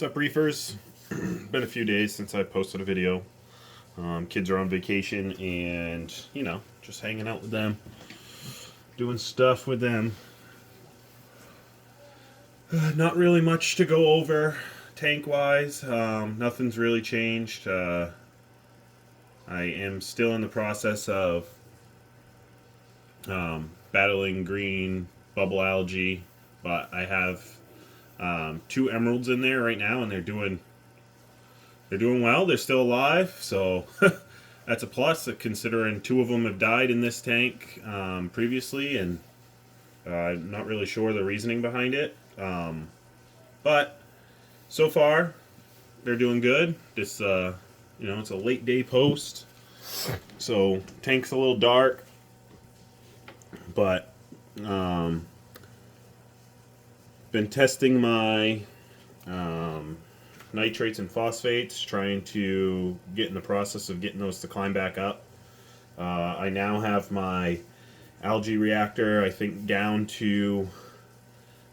What's up, reefers? Been a few days since I posted a video. Kids are on vacation and, just hanging out with them, doing stuff with them. Not really much to go over tank-wise. Nothing's really changed. I am still in the process of battling green bubble algae, but I have 2 emeralds in there right now, and they're doing well. They're still alive, so that's a plus, considering 2 of them have died in this tank previously, and I'm not really sure the reasoning behind it. But so far, they're doing good. This, it's a late day post, so tank's a little dark, but been testing my nitrates and phosphates, trying to get in the process of getting those to climb back up. I now have my algae reactor, I think, down to,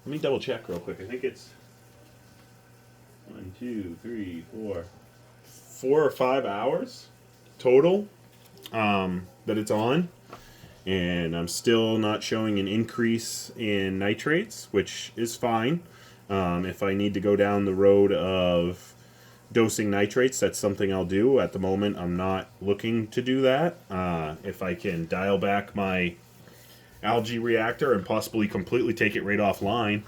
let me double check real quick. I think it's 4 or 5 hours total that it's on, and I'm still not showing an increase in nitrates, which is fine. If I need to go down the road of dosing nitrates, that's something I'll do. At the moment, I'm not looking to do that. If I can dial back my algae reactor and possibly completely take it right offline,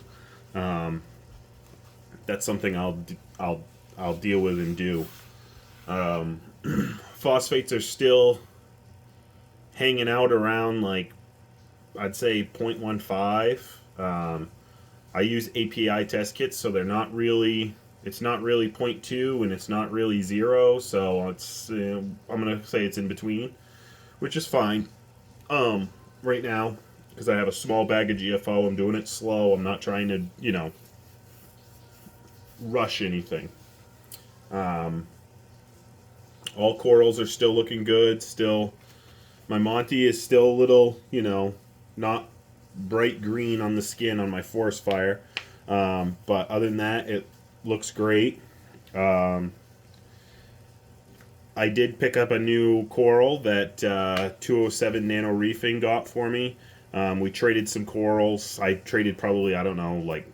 that's something I'll deal with and do. Phosphates are still hanging out around, like, I'd say 0.15. I use API test kits, so they're not really, it's not really 0.2 and it's not really 0, so it's, I'm going to say it's in between, which is fine right now, because I have a small bag of GFO. I'm doing it slow. I'm not trying to, rush anything. All corals are still looking good. Still, my Monty is still a little, not bright green on the skin on my forest fire, but other than that, it looks great. I did pick up a new coral that 207 Nano Reefing got for me. We traded some corals. I traded probably, I don't know, like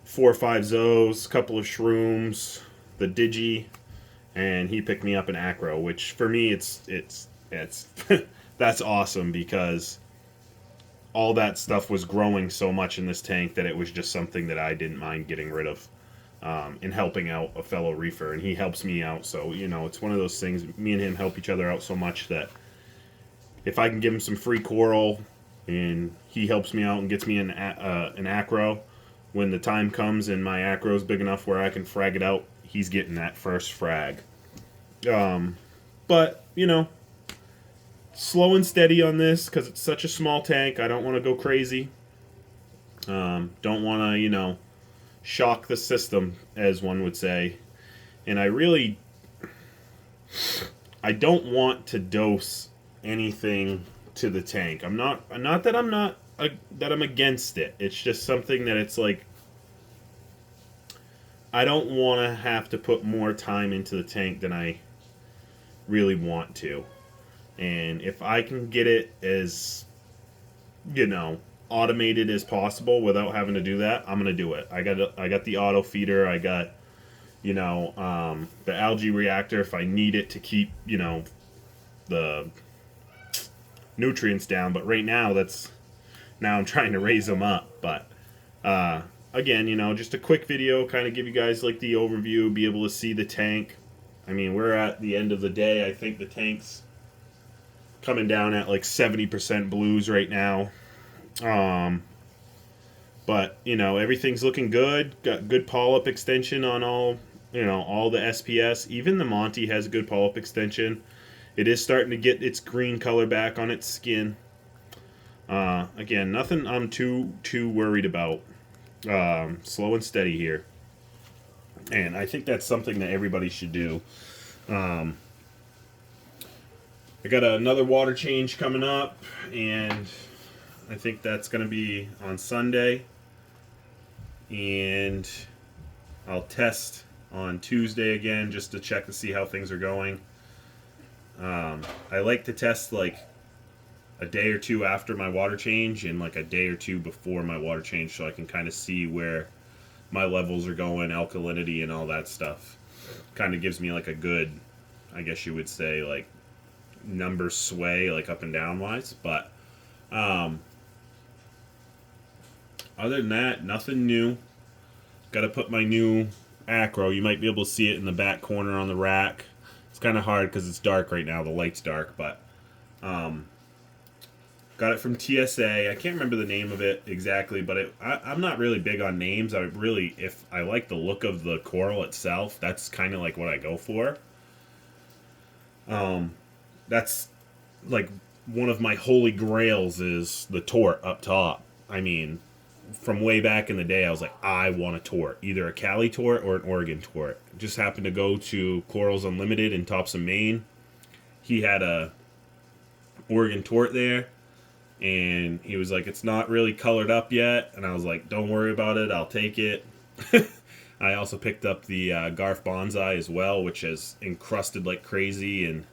4 or 5 zoes, a couple of shrooms, the digi, and he picked me up an acro, which for me it's that's awesome, because all that stuff was growing so much in this tank that it was just something that I didn't mind getting rid of, and helping out a fellow reefer, and he helps me out. So, it's one of those things, me and him help each other out so much that if I can give him some free coral and he helps me out and gets me an acro, when the time comes and my acro is big enough where I can frag it out, he's getting that first frag. But, slow and steady on this, because it's such a small tank. I don't want to go crazy. Don't want to, shock the system, as one would say. And I don't want to dose anything to the tank. I'm not that I'm against it. It's just something that it's like, I don't want to have to put more time into the tank than I really want to. And if I can get it as, automated as possible without having to do that, I'm gonna do it. I got the auto feeder. I got, the algae reactor if I need it to keep, the nutrients down. But right now, now I'm trying to raise them up. But again, just a quick video, kind of give you guys like the overview, be able to see the tank. I mean, we're at the end of the day. I think the tank's coming down at like 70% blues right now. But, everything's looking good. Got good polyp extension on all the SPS. Even the Monty has good polyp extension. It is starting to get its green color back on its skin. Again, nothing I'm too worried about. Slow and steady here. And I think that's something that everybody should do. I got another water change coming up, and I think that's going to be on Sunday. And I'll test on Tuesday again just to check to see how things are going. I like to test like a day or two after my water change and like a day or two before my water change so I can kind of see where my levels are going, alkalinity and all that stuff. Kind of gives me like a good, I guess you would say, like number sway like up and down wise. But other than that, nothing new. Got to put my new acro. You might be able to see it in the back corner on the rack. It's kind of hard because it's dark right now. The light's dark, but got it from TSA. I can't remember the name of it exactly, but I'm not really big on names. If I like the look of the coral itself, that's kind of like what I go for. That's like one of my holy grails is the tort up top. I mean, from way back in the day, I was like, I want a tort, either a Cali tort or an Oregon tort. Just happened to go to Corals Unlimited in Topsom, Maine. He had a Oregon tort there, and he was like, it's not really colored up yet. And I was like, don't worry about it, I'll take it. I also picked up the Garf Bonsai as well, which has encrusted like crazy and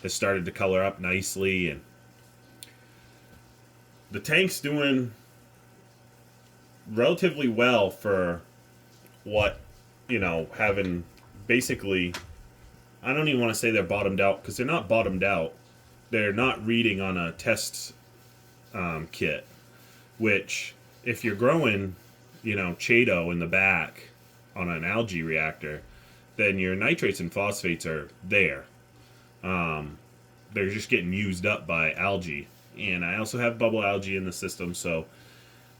has started to color up nicely. And the tank's doing relatively well for what, having basically, I don't even want to say they're bottomed out because they're not bottomed out. They're not reading on a test kit, which if you're growing, Chaeto in the back on an algae reactor, then your nitrates and phosphates are there. They're just getting used up by algae. And I also have bubble algae in the system, so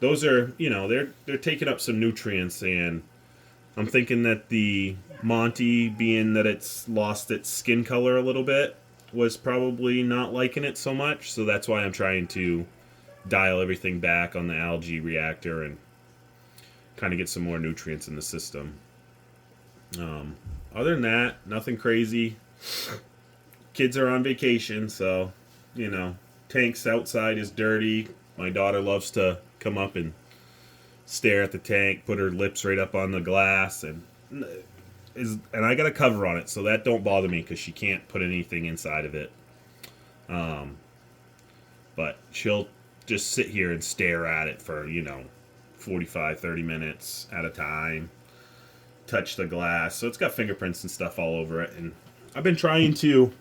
those are, they're taking up some nutrients, and I'm thinking that the Monty, being that it's lost its skin color a little bit, was probably not liking it so much, so that's why I'm trying to dial everything back on the algae reactor and kind of get some more nutrients in the system. Other than that, nothing crazy. Kids are on vacation, so, tanks outside is dirty. My daughter loves to come up and stare at the tank, put her lips right up on the glass, and I got a cover on it, so that don't bother me because she can't put anything inside of it. But she'll just sit here and stare at it for 45, 30 minutes at a time, touch the glass. So it's got fingerprints and stuff all over it, and I've been trying to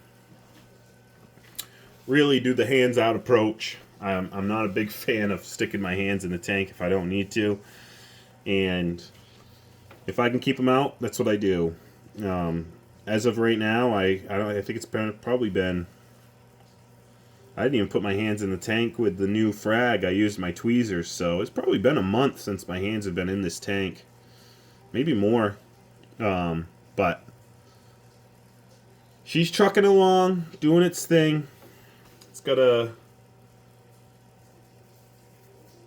really do the hands out approach. I'm not a big fan of sticking my hands in the tank if I don't need to, and if I can keep them out, that's what I do. As of right now, I think it's probably been. I didn't even put my hands in the tank with the new frag. I used my tweezers, so it's probably been a month since my hands have been in this tank, maybe more. But she's trucking along, doing its thing. It's got a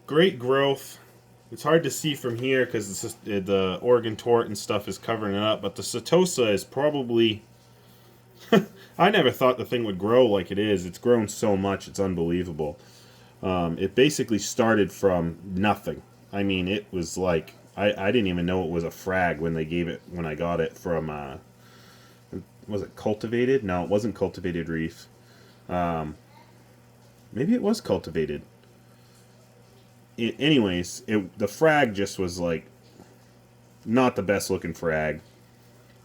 great growth. It's hard to see from here because the Oregon tort and stuff is covering it up, but the Setosa is probably... I never thought the thing would grow like it is. It's grown so much, it's unbelievable. It basically started from nothing. I mean, it was like... I didn't even know it was a frag when I got it from... was it cultivated? No, it wasn't cultivated reef. Maybe it was cultivated. Anyways, the frag just was like not the best looking frag.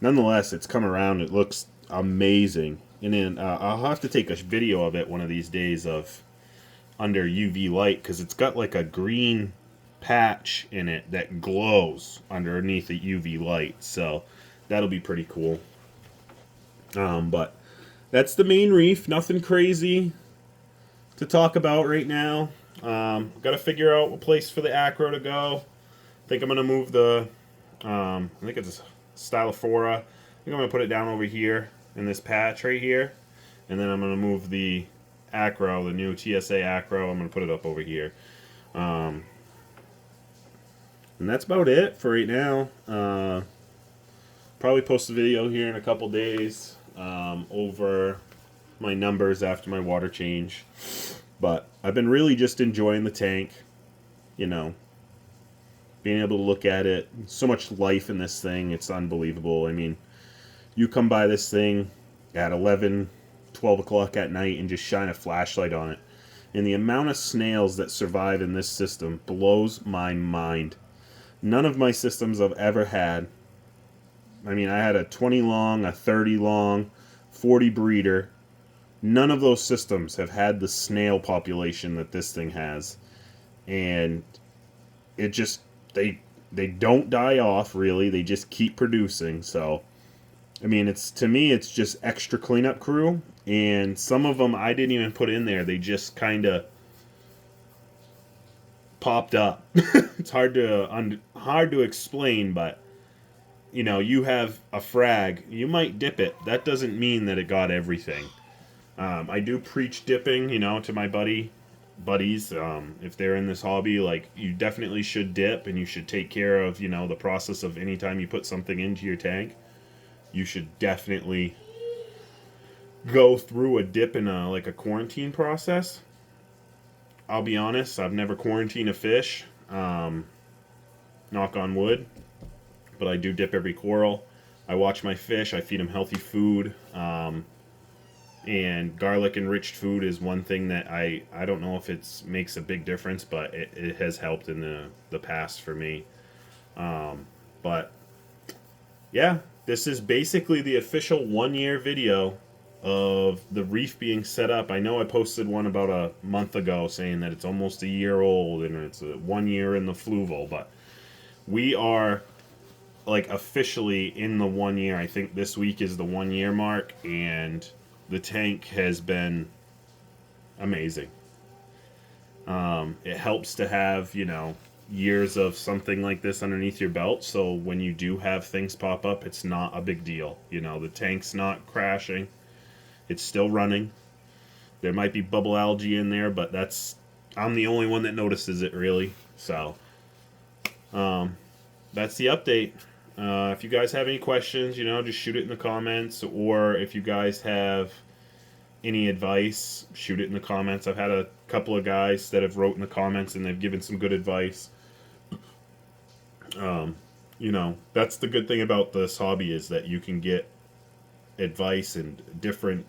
Nonetheless, it's come around. It looks amazing. And then I'll have to take a video of it one of these days of under UV light because it's got like a green patch in it that glows underneath the UV light. So that'll be pretty cool. But that's the main reef. Nothing crazy to talk about right now. Got to figure out a place for the acro to go. I think I'm going to move the, I think it's a Stylophora. I think I'm going to put it down over here in this patch right here. And then I'm going to move the acro, the new TSA acro, I'm going to put it up over here. And that's about it for right now. Probably post a video here in a couple days over my numbers after my water change. But I've been really just enjoying the tank. being able to look at it. So much life in this thing. It's unbelievable. I mean, you come by this thing at 11, 12 o'clock at night and just shine a flashlight on it. And the amount of snails that survive in this system blows my mind. None of my systems I've ever had. I mean, I had a 20 long, a 30 long, 40 breeder. None of those systems have had the snail population that this thing has. And it just, they don't die off, really. They just keep producing. So, I mean, to me, it's just extra cleanup crew. And some of them I didn't even put in there. They just kind of popped up. It's hard to explain, but you know, you have a frag, you might dip it. That doesn't mean that it got everything. I do preach dipping, you know, to my buddies. If they're in this hobby, like, you definitely should dip, and you should take care of, you know, the process of any time you put something into your tank. You should definitely go through a dip in like a quarantine process. I'll be honest, I've never quarantined a fish. Knock on wood. But I do dip every coral. I watch my fish. I feed them healthy food. And garlic enriched food is one thing that I don't know if it makes a big difference, but it has helped in the past for me. But yeah, this is basically the official 1 year video of the reef being set up. I know I posted one about a month ago saying that it's almost a year old and it's 1 year in the fluval, but we are like officially in the 1 year. I think this week is the 1 year mark, and the tank has been amazing. It helps to have, you know, years of something like this underneath your belt, so when you do have things pop up, it's not a big deal. You know, the tank's not crashing. It's still running. There might be bubble algae in there, but I'm the only one that notices it, really. So that's the update. If you guys have any questions, you know, just shoot it in the comments, or if you guys have any advice, shoot it in the comments. I've had a couple of guys that have wrote in the comments and they've given some good advice. You know, that's the good thing about this hobby, is that you can get advice and different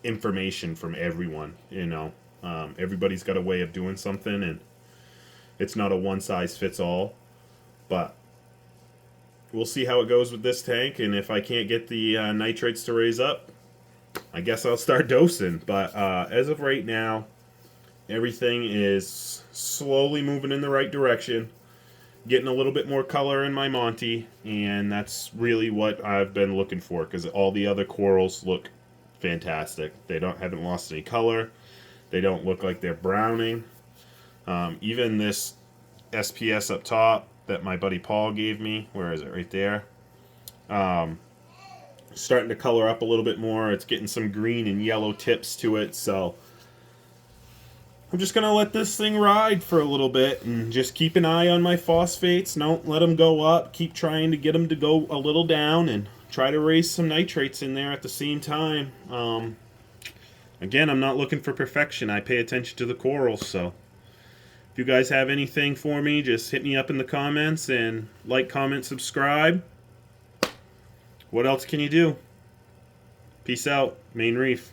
information from everyone. You know, everybody's got a way of doing something, and it's not a one size fits all. But we'll see how it goes with this tank, and if I can't get the nitrates to raise up, I guess I'll start dosing. But as of right now, everything is slowly moving in the right direction. Getting a little bit more color in my Monty, and that's really what I've been looking for, because all the other corals look fantastic. They haven't lost any color. They don't look like they're browning. Even this SPS up top that my buddy Paul gave me, where is it? Right there. Starting to color up a little bit more. It's getting some green and yellow tips to it, so I'm just going to let this thing ride for a little bit and just keep an eye on my phosphates. Don't let them go up. Keep trying to get them to go a little down, and try to raise some nitrates in there at the same time. Again, I'm not looking for perfection. I pay attention to the corals, so if you guys have anything for me, just hit me up in the comments, and like, comment, subscribe. What else can you do? Peace out, Main Reef.